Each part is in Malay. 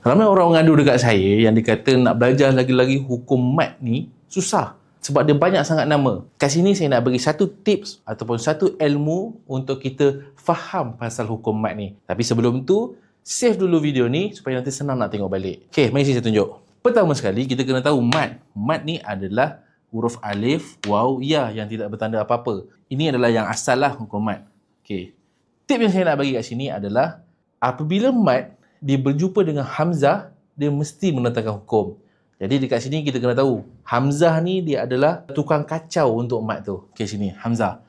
Ramai orang mengadu dekat saya yang dikata nak belajar lagi-lagi hukum mat ni susah sebab dia banyak sangat nama. Kat sini saya nak bagi satu tips ataupun satu ilmu untuk kita faham pasal hukum mat ni. Tapi sebelum tu, save dulu video ni supaya nanti senang nak tengok balik. Okey, mari saya tunjuk. Pertama sekali, kita kena tahu mat. Mat ni adalah huruf alif, waw, ya yang tidak bertanda apa-apa. Ini adalah yang asal lah hukum mat. Okey. Tip yang saya nak bagi kat sini adalah apabila mat dia berjumpa dengan hamzah, dia mesti mendatangkan hukum. Jadi dekat sini kita kena tahu, hamzah ni dia adalah tukang kacau untuk mat tu. Okey, sini hamzah.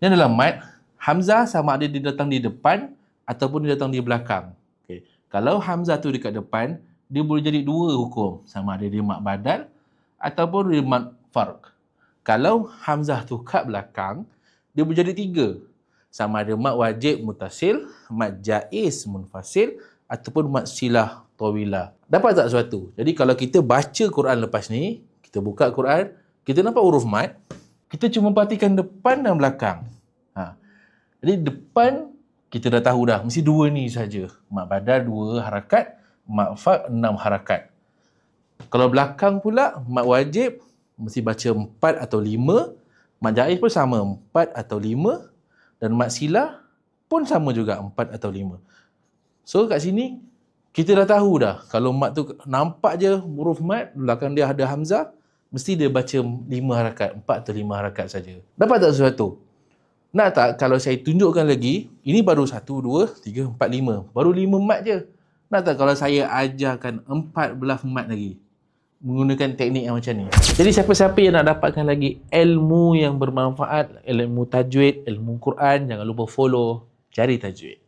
Ini adalah mat. Hamzah sama ada dia datang di depan ataupun dia datang di belakang. Okey. Kalau hamzah tu dekat depan, dia boleh jadi dua hukum. Sama ada dia mat badal ataupun dia mat farq. Kalau hamzah tu kat belakang, dia boleh jadi tiga. Sama ada mat wajib mutasil, mat jaiz munfasil ataupun mat silah tawilah. Dapat tak sesuatu? Jadi kalau kita baca Quran lepas ni, kita buka Quran, kita nampak huruf mat, kita cuma perhatikan depan dan belakang. Jadi depan kita dah tahu dah, mesti dua ni saja. Mat badal 2 harakat, mat farq 6 harakat. Kalau belakang pula, mat wajib mesti baca 4 atau 5, mat jaiz pun sama 4 atau 5 dan mat silah pun sama juga 4 atau 5. So kat sini kita dah tahu dah kalau mat tu nampak je huruf mat belakang dia ada hamzah, mesti dia baca 5 harakat, 4 atau 5 harakat saja. Dapat tak sesuatu? Nak tak kalau saya tunjukkan lagi, ini baru 1 2 3 4 5, baru 5 mat je. Nak tak kalau saya ajarkan 14 mat lagi menggunakan teknik yang macam ni? Jadi siapa-siapa yang nak dapatkan lagi ilmu yang bermanfaat, ilmu tajwid, ilmu Quran, jangan lupa follow Cari Tajwid.